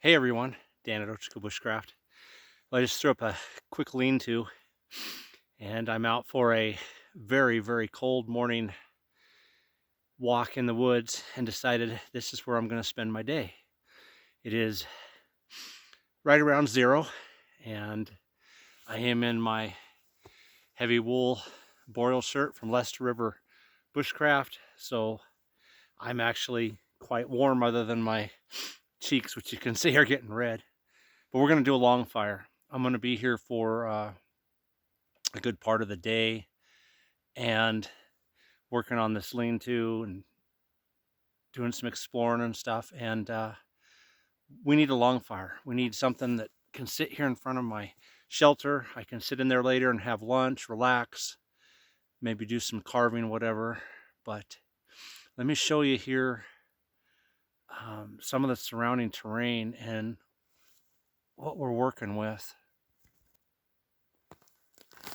Hey everyone, Dan at Ochocos Bushcraft. Well, I just threw up a quick lean-to and I'm out for a very, very cold morning walk in the woods and decided this is where I'm going to spend my day. It is right around 0 and I am in my heavy wool boreal shirt from Leicester River Bushcraft, so I'm actually quite warm other than my cheeks, which you can see are getting red. But we're going to do a long fire. I'm going to be here for a good part of the day and working on this lean-to and doing some exploring and stuff. And we need a long fire. We need something that can sit here in front of my shelter. I can sit in there later and have lunch, relax, maybe do some carving, whatever. But let me show you here some of the surrounding terrain and what we're working with.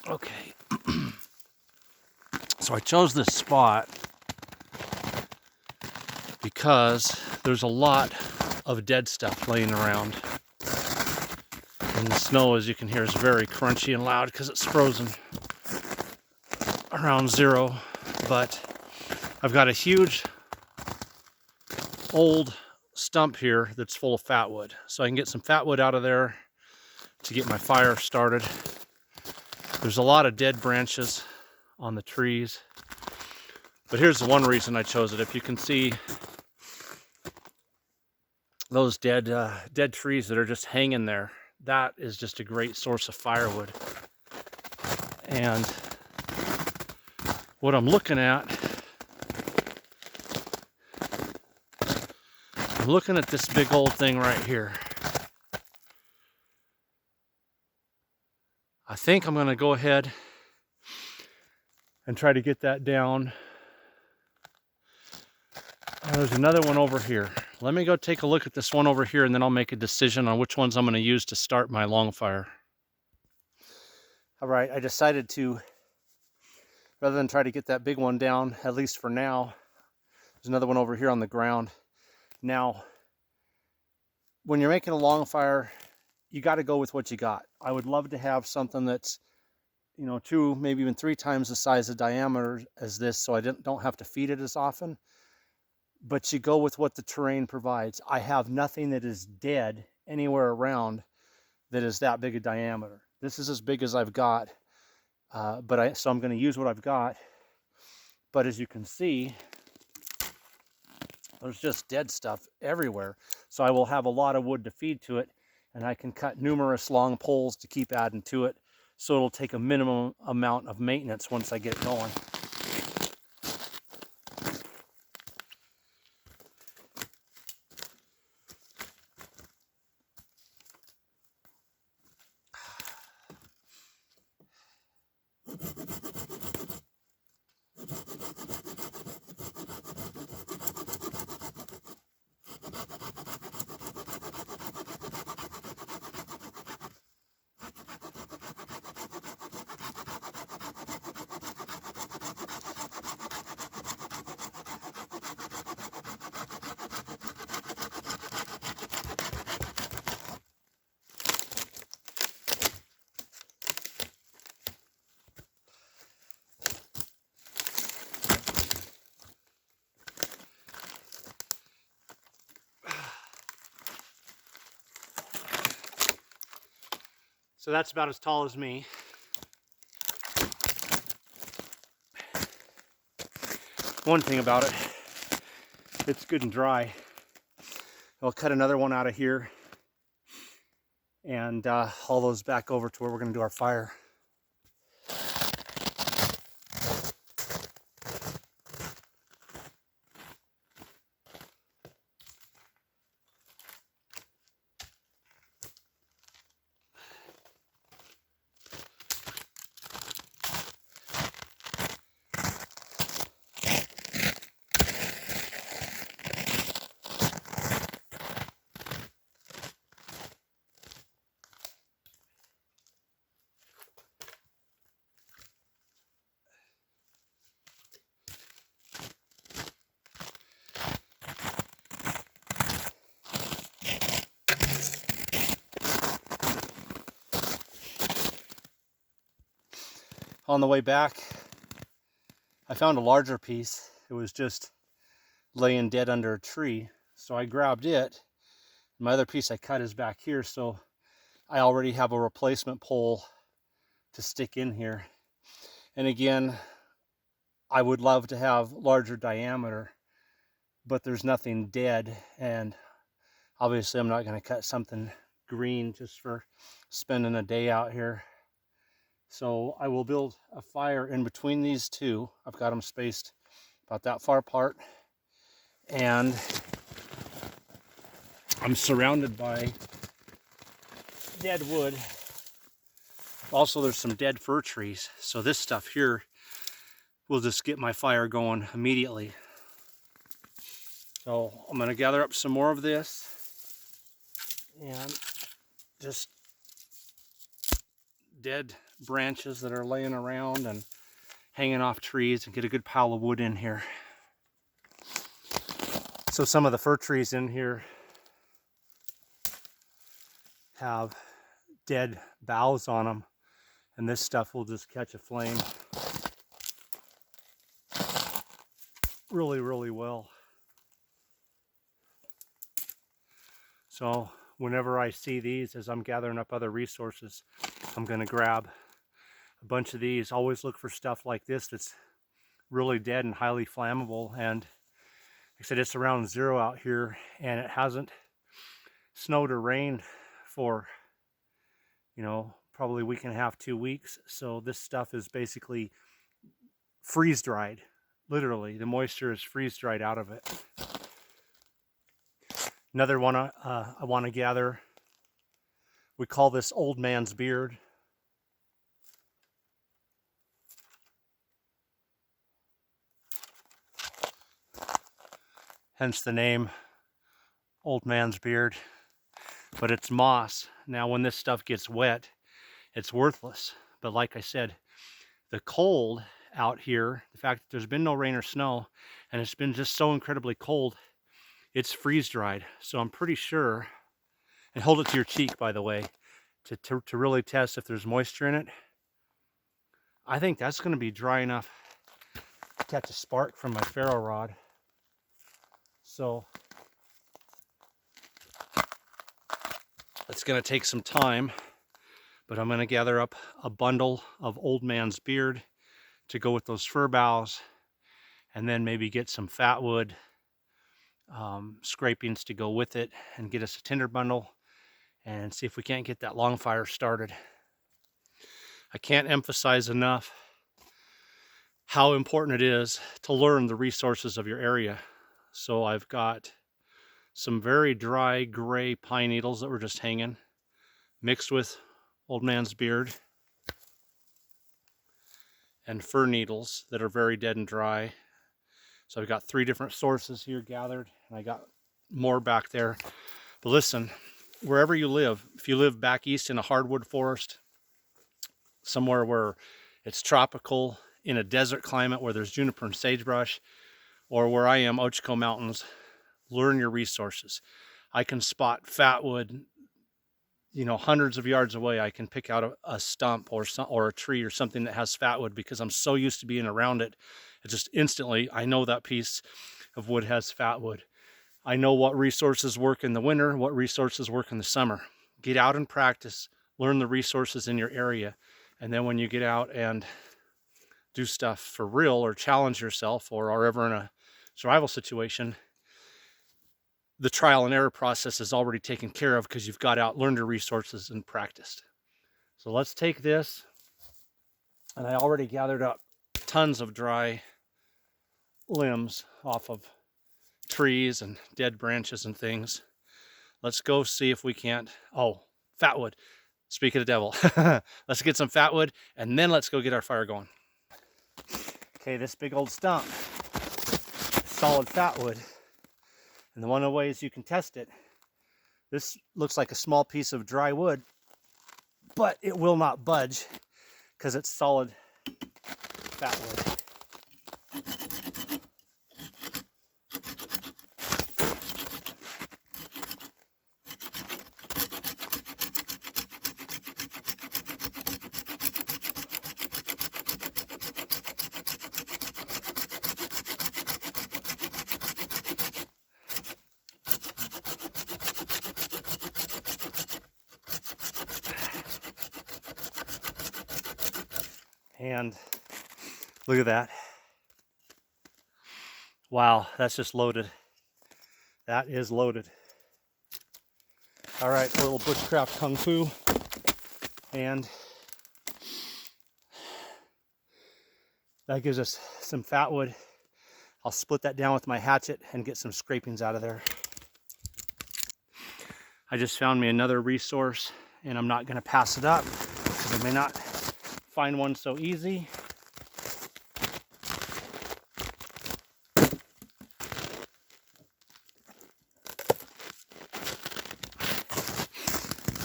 Okay. So I chose this spot because there's a lot of dead stuff laying around. And the snow, as you can hear, is very crunchy and loud because it's frozen around 0. But I've got a huge old stump here that's full of fat wood. So I can get some fat wood out of there to get my fire started. There's a lot of dead branches on the trees. But here's the one reason I chose it. If you can see those dead trees that are just hanging there, that is just a great source of firewood. And what I'm looking at, I'm looking at this big old thing right here. I think I'm going to go ahead and try to get that down. There's another one over here. Let me go take a look at this one over here and then I'll make a decision on which ones I'm going to use to start my long fire. All right, I decided to, rather than try to get that big one down, at least for now, there's another one over here on the ground. Now, when you're making a long fire, you got to go with what you got. I would love to have something that's, 2, maybe even 3 times the size of diameter as this, so I don't have to feed it as often. But you go with what the terrain provides. I have nothing that is dead anywhere around that is that big a diameter. This is as big as I've got, so I'm going to use what I've got. But as you can see, there's just dead stuff everywhere. So I will have a lot of wood to feed to it, and I can cut numerous long poles to keep adding to it. So it'll take a minimum amount of maintenance once I get it going. So that's about as tall as me. One thing about it, it's good and dry. I'll cut another one out of here and haul those back over to where we're going to do our fire. on the way back, I found a larger piece. It was just laying dead under a tree. So I grabbed it. My other piece I cut is back here, so I already have a replacement pole to stick in here. And again, I would love to have larger diameter, but there's nothing dead, and obviously I'm not going to cut something green just for spending a day out here. So I will build a fire in between these two. I've got them spaced about that far apart, and I'm surrounded by dead wood. Also, there's some dead fir trees, so this stuff here will just get my fire going immediately. So I'm going to gather up some more of this and just dead branches that are laying around and hanging off trees, and get a good pile of wood in here. So some of the fir trees in here have dead boughs on them, and this stuff will just catch a flame really, really well. So whenever I see these, as I'm gathering up other resources, I'm going to grab a bunch of these. Always look for stuff like this that's really dead and highly flammable. And like I said, it's around 0 out here, and it hasn't snowed or rained for, you know, probably a week and a half, 2 weeks. So this stuff is basically freeze dried. Literally, the moisture is freeze dried out of it. Another one I want to gather, we call this old man's beard. Hence the name, old man's beard. But it's moss. Now when this stuff gets wet, it's worthless. But like I said, the cold out here, the fact that there's been no rain or snow, and it's been just so incredibly cold, it's freeze dried. So I'm pretty sure, and hold it to your cheek, by the way, to really test if there's moisture in it. I think that's going to be dry enough to catch a spark from my ferro rod. So it's going to take some time, but I'm going to gather up a bundle of old man's beard to go with those fir boughs, and then maybe get some fat wood scrapings to go with it, and get us a tinder bundle and see if we can't get that long fire started. I can't emphasize enough how important it is to learn the resources of your area. So I've got some very dry gray pine needles that were just hanging, mixed with old man's beard, and fir needles that are very dead and dry. So I've got 3 different sources here gathered, and I got more back there. But listen, wherever you live, if you live back east in a hardwood forest, somewhere where it's tropical, in a desert climate where there's juniper and sagebrush, or where I am, Ochocos Mountains, learn your resources. I can spot fat wood, you know, hundreds of yards away. I can pick out a stump or a tree or something that has fat wood, because I'm so used to being around it. It just instantly, I know that piece of wood has fat wood. I know what resources work in the winter, what resources work in the summer. Get out and practice, learn the resources in your area, and then when you get out and do stuff for real, or challenge yourself, or are ever in a survival situation, the trial and error process is already taken care of, because you've got out, learned your resources, and practiced. So let's take this, and I already gathered up tons of dry limbs off of trees and dead branches and things. Let's go see if we can't, fat wood. Speak of the devil. Let's get some fat wood, and then let's go get our fire going. Okay, this big old stump, solid fat wood. And one of the ways you can test it, this looks like a small piece of dry wood, but it will not budge because it's solid fat wood. And look at that. Wow, that's just loaded. That is loaded. All right, a little bushcraft kung fu. And that gives us some fat wood. I'll split that down with my hatchet and get some scrapings out of there. I just found me another resource, and I'm not going to pass it up because I may not find one so easy.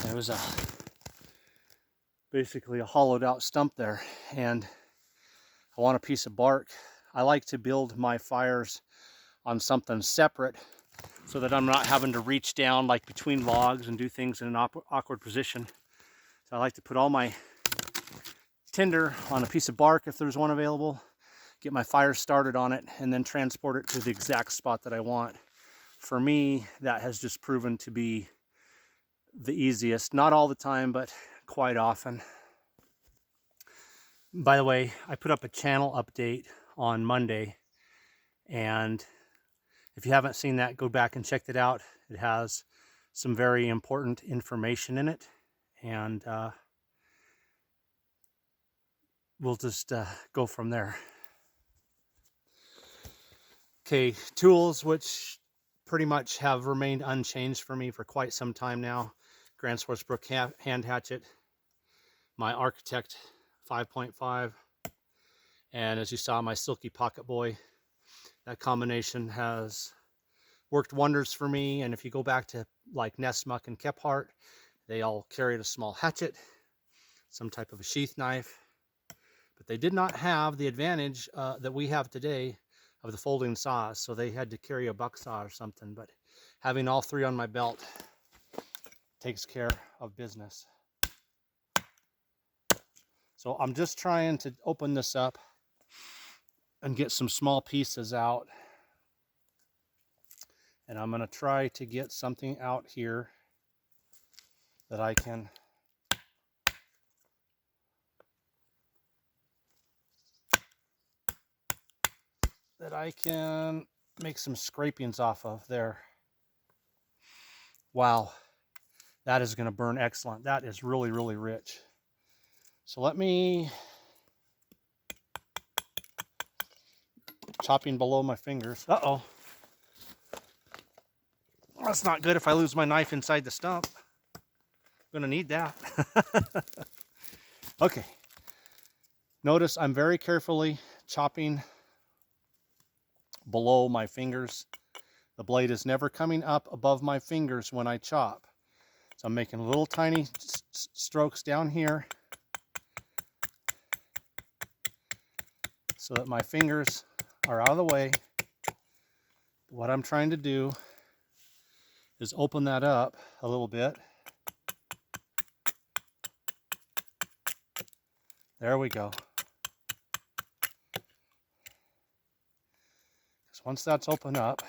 There was basically a hollowed out stump there, and I want a piece of bark. I like to build my fires on something separate so that I'm not having to reach down like between logs and do things in an awkward position. So I like to put all my tinder on a piece of bark if there's one available, get my fire started on it, and then transport it to the exact spot that I want. For me, that has just proven to be the easiest. Not all the time, but quite often. By the way, I put up a channel update on Monday, and if you haven't seen that, go back and check it out. It has some very important information in it, and we'll just go from there. Okay, tools which pretty much have remained unchanged for me for quite some time now. Grand Swartzbrook hand hatchet, my Architect 5.5, and as you saw, my Silky Pocket Boy. That combination has worked wonders for me, and if you go back to like Nessmuck and Kephart, they all carried a small hatchet, some type of a sheath knife, but they did not have the advantage that we have today of the folding saws, so they had to carry a buck saw or something. But having all three on my belt takes care of business. So I'm just trying to open this up and get some small pieces out, and I'm going to try to get something out here that I can make some scrapings off of there. Wow, that is going to burn excellent. That is really, really rich. So let me, chopping below my fingers. Uh-oh. That's not good if I lose my knife inside the stump. I'm going to need that. Okay. Notice I'm very carefully chopping below my fingers. The blade is never coming up above my fingers when I chop. So I'm making little tiny strokes down here so that my fingers are out of the way. What I'm trying to do is open that up a little bit. There we go. So once that's opened up,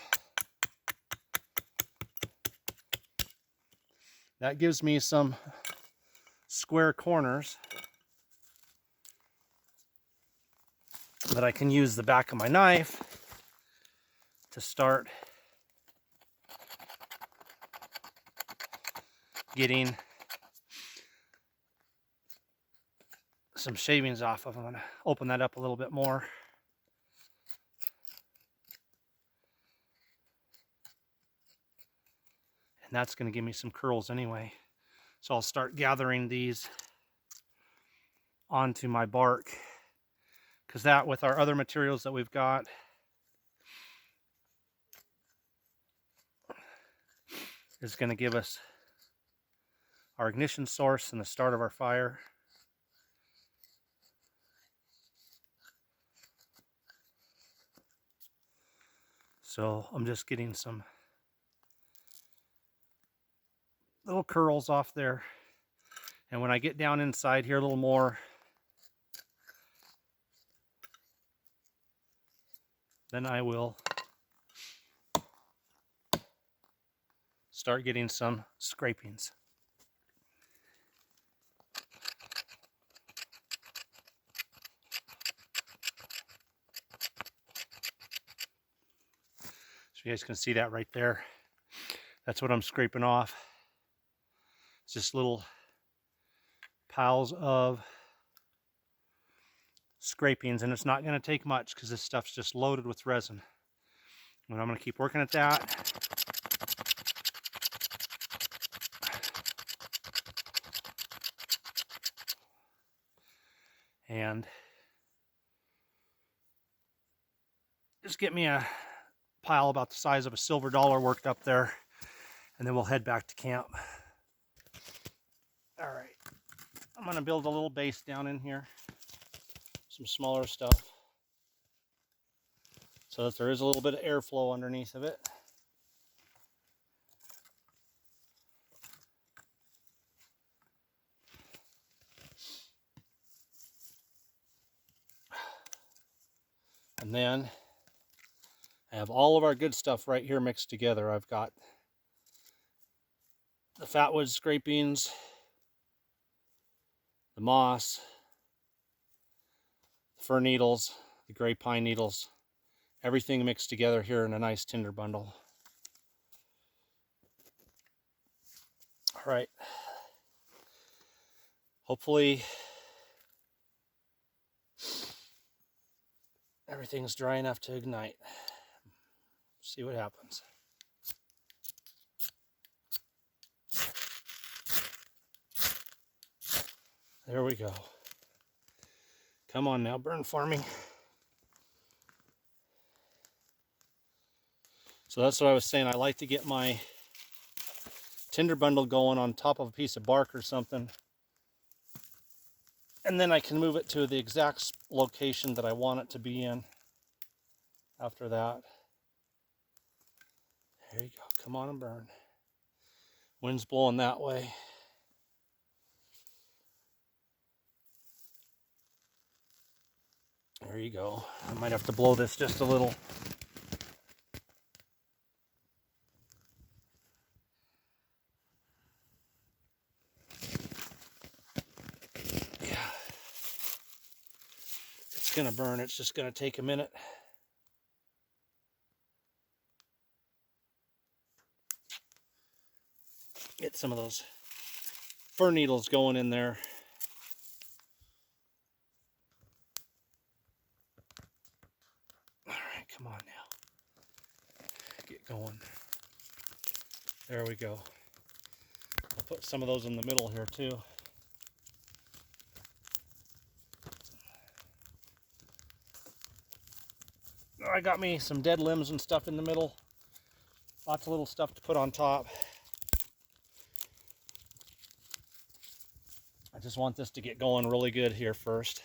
that gives me some square corners that I can use the back of my knife to start getting some shavings off of. I'm going to open that up a little bit more. And that's going to give me some curls anyway. So I'll start gathering these onto my bark, because that, with our other materials that we've got, is going to give us our ignition source and the start of our fire. So I'm just getting some little curls off there. And when I get down inside here a little more, then I will start getting some scrapings. You guys can see that right there. That's what I'm scraping off. It's just little piles of scrapings, and it's not going to take much because this stuff's just loaded with resin. And I'm going to keep working at that. And just get me a pile about the size of a silver dollar worked up there, and then we'll head back to camp. All right, I'm going to build a little base down in here, some smaller stuff, so that there is a little bit of airflow underneath of it. And then I have all of our good stuff right here mixed together. I've got the fatwood scrapings, the moss, the fir needles, the gray pine needles, everything mixed together here in a nice tinder bundle. All right. Hopefully everything's dry enough to ignite. See what happens. There we go. Come on now, burn for me. So that's what I was saying. I like to get my tinder bundle going on top of a piece of bark or something, and then I can move it to the exact location that I want it to be in after that. There you go. Come on and burn. Wind's blowing that way. There you go. I might have to blow this just a little. Yeah. It's gonna burn. It's just gonna take a minute. Get some of those fir needles going in there. All right, come on now. Get going. There we go. I'll put some of those in the middle here too. I got me some dead limbs and stuff in the middle. Lots of little stuff to put on top. I just want this to get going really good here first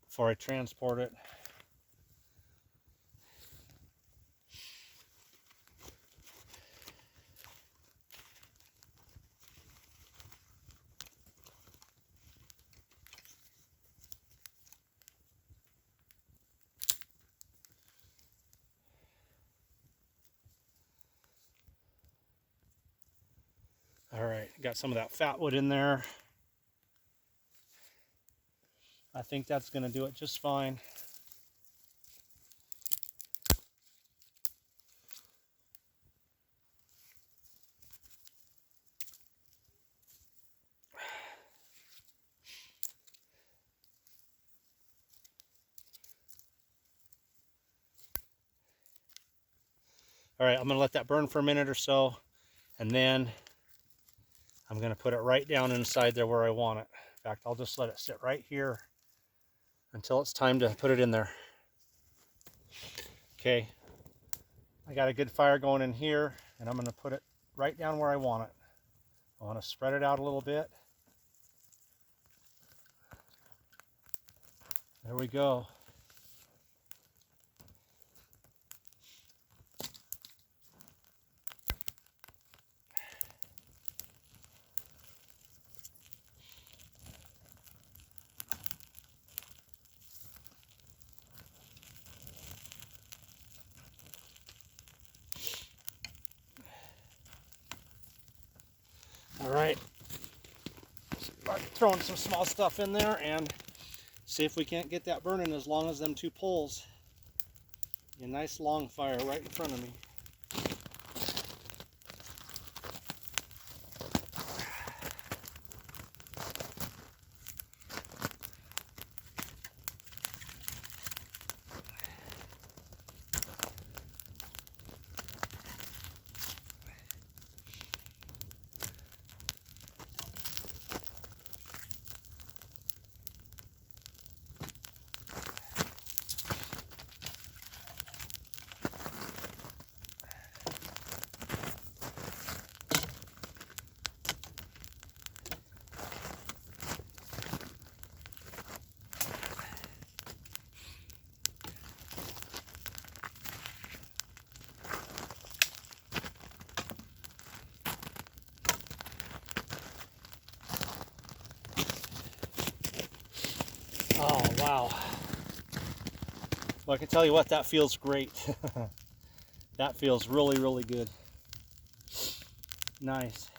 before I transport it. All right, got some of that fat wood in there. I think that's going to do it just fine. All right, I'm going to let that burn for a minute or so, and then I'm going to put it right down inside there where I want it. In fact, I'll just let it sit right here until it's time to put it in there. Okay, I got a good fire going in here, and I'm going to put it right down where I want it. I want to spread it out a little bit. There we go. All right, start throwing some small stuff in there and see if we can't get that burning as long as them two poles. A nice long fire right in front of me. Oh, wow. Well, I can tell you what, that feels great. That feels really, really good. Nice.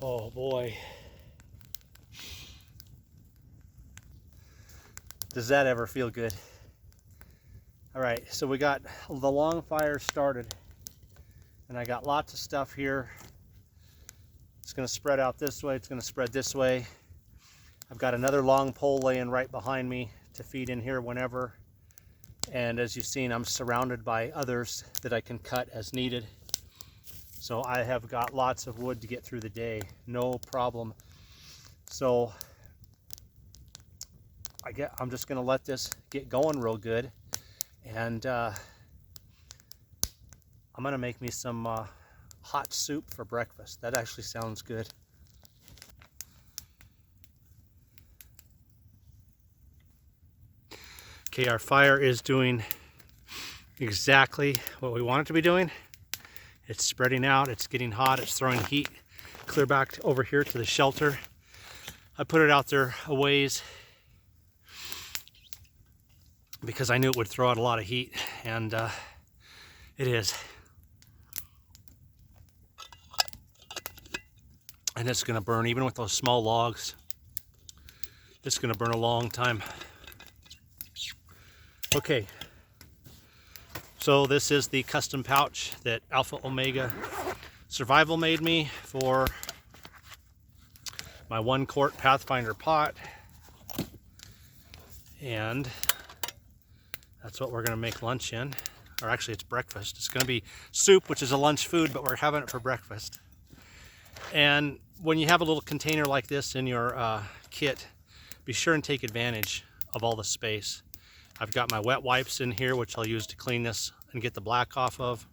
Oh boy. Does that ever feel good? All right, so we got the long fire started, and I got lots of stuff here. It's gonna spread out this way, it's gonna spread this way. I've got another long pole laying right behind me to feed in here whenever. And as you've seen, I'm surrounded by others that I can cut as needed. So I have got lots of wood to get through the day, no problem. So I'm just gonna let this get going real good. And I'm gonna make me some hot soup for breakfast. That actually sounds good. Okay, our fire is doing exactly what we want it to be doing. It's spreading out, it's getting hot, it's throwing heat clear back over here to the shelter. I put it out there a ways because I knew it would throw out a lot of heat, and it is. And it's gonna burn, even with those small logs, it's gonna burn a long time. Okay, so this is the custom pouch that Alpha Omega Survival made me for my 1-quart Pathfinder pot. And that's what we're gonna make lunch in. Or actually it's breakfast. It's gonna be soup, which is a lunch food, but we're having it for breakfast. And when you have a little container like this in your kit, be sure and take advantage of all the space. I've got my wet wipes in here, which I'll use to clean this and get the black off of.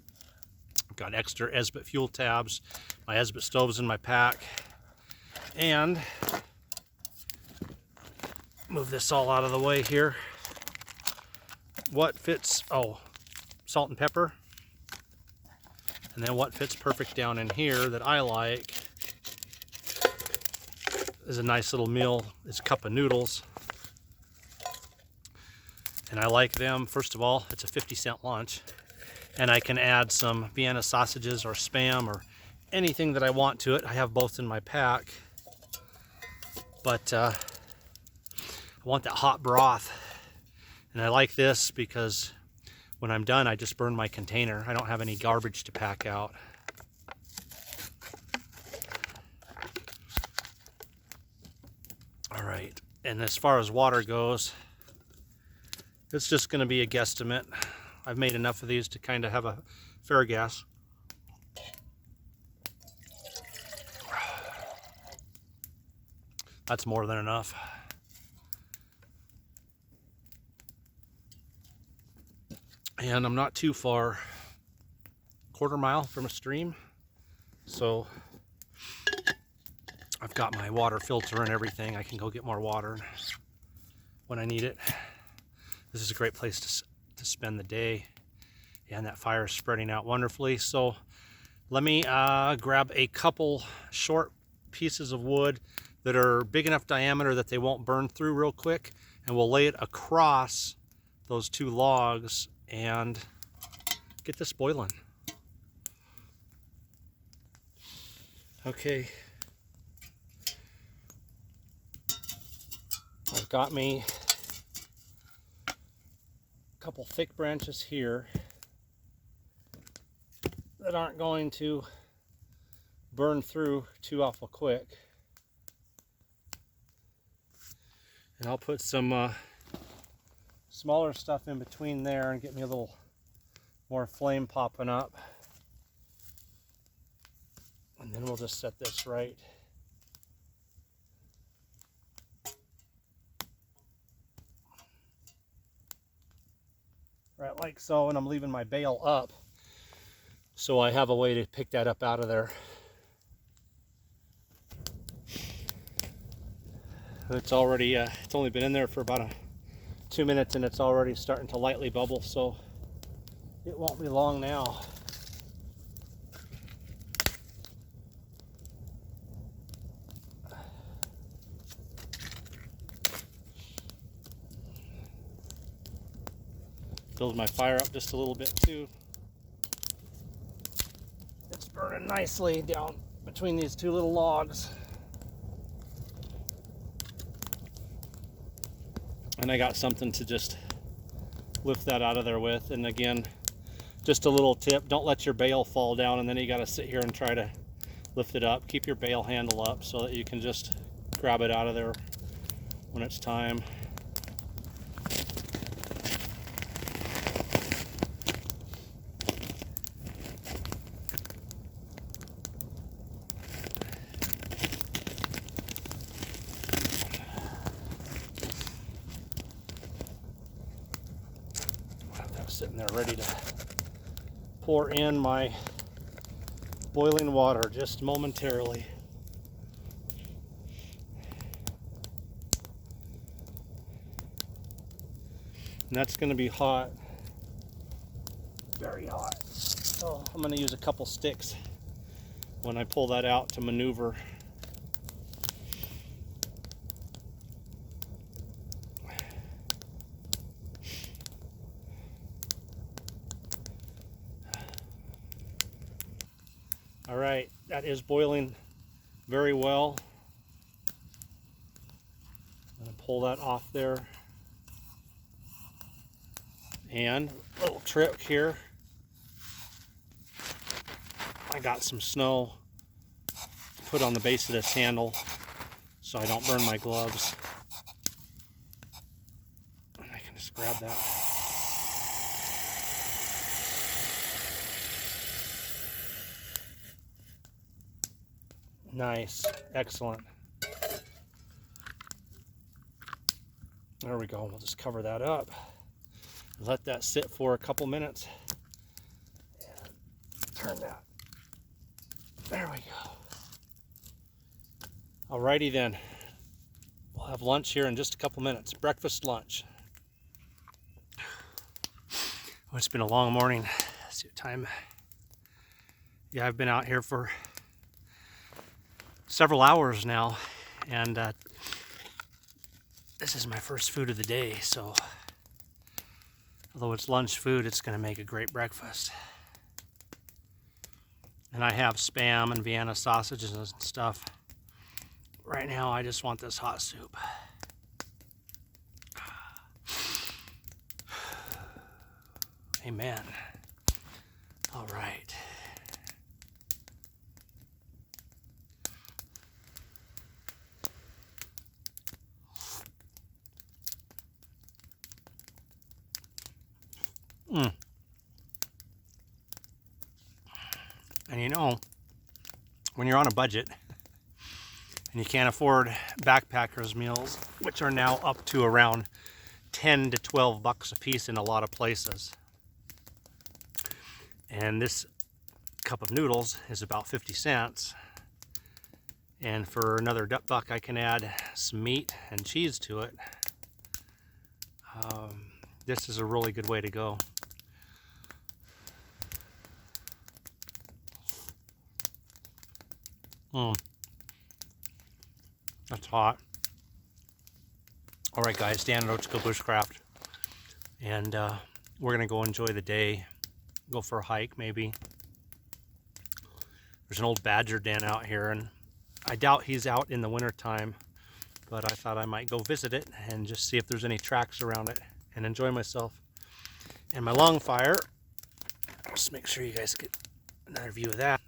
I've got extra Esbit fuel tabs. My Esbit stove's in my pack. And move this all out of the way here. What fits, salt and pepper. And then what fits perfect down in here that I like is a nice little meal. It's a cup of noodles. And I like them, first of all, it's a 50-cent lunch. And I can add some Vienna sausages or Spam or anything that I want to it. I have both in my pack. But I want that hot broth. And I like this because when I'm done, I just burn my container. I don't have any garbage to pack out. All right, and as far as water goes, it's just going to be a guesstimate. I've made enough of these to kind of have a fair guess. That's more than enough. And I'm not too far, quarter mile from a stream, so I've got my water filter and everything. I can go get more water when I need it. This is a great place to spend the day, and that fire is spreading out wonderfully. So let me grab a couple short pieces of wood that are big enough diameter that they won't burn through real quick, and we'll lay it across those two logs and get this boiling. Okay, I've got me a couple thick branches here that aren't going to burn through too awful quick. And I'll put some smaller stuff in between there and get me a little more flame popping up. And then we'll just set this right. Right like so, and I'm leaving my bale up so I have a way to pick that up out of there. It's already, it's only been in there for about 2 minutes and it's already starting to lightly bubble, so it won't be long now. Build my fire up just a little bit too. It's burning nicely down between these two little logs. And I got something to just lift that out of there with. And again, just a little tip, don't let your bale fall down and then you got to sit here and try to lift it up. Keep your bale handle up so that you can just grab it out of there when it's time. Sitting there ready to pour in my boiling water just momentarily. And that's going to be hot, very hot. So I'm going to use a couple sticks when I pull that out to maneuver. All right, that is boiling very well. I'm going to pull that off there. And a little trick here. I got some snow to put on the base of this handle so I don't burn my gloves. And I can just grab that. Nice, excellent. There we go. We'll just cover that up. Let that sit for a couple minutes. And turn that. There we go. Alrighty then. We'll have lunch here in just a couple minutes. Breakfast, lunch. Well, it's been a long morning. Let's see what time. Yeah, I've been out here for several hours now, and this is my first food of the day, so although it's lunch food, it's going to make a great breakfast. And I have Spam and Vienna sausages and stuff. Right now I just want this hot soup. Amen. All right. And you know, when you're on a budget And you can't afford backpackers meals, which are now up to around 10 to 12 bucks a piece in a lot of places. And this cup of noodles is about 50 cents. And for another $1 I can add some meat and cheese to it. This is a really good way to go. That's hot. All right, guys, Dan at Ochocos Bushcraft. And we're going to go enjoy the day. Go for a hike, maybe. There's an old badger den out here, and I doubt he's out in the wintertime. But I thought I might go visit it and just see if there's any tracks around it and enjoy myself. And my log fire, just make sure you guys get another view of that.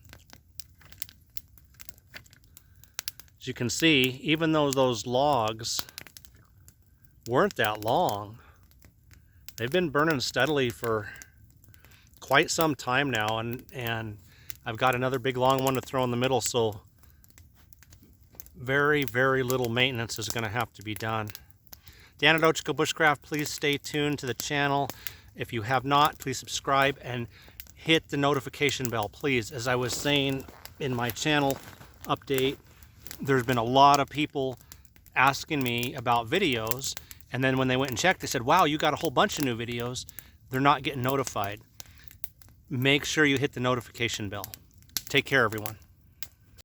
As you can see, even though those logs weren't that long, they've been burning steadily for quite some time now, and I've got another big long one to throw in the middle, so very, very little maintenance is going to have to be done. Dan at Ochocos Bushcraft, please stay tuned to the channel. If you have not, please subscribe and hit the notification bell, please. As I was saying in my channel update, there's been a lot of people asking me about videos, and then when they went and checked, they said, wow, you got a whole bunch of new videos. They're not getting notified. Make sure you hit the notification bell. Take care, everyone.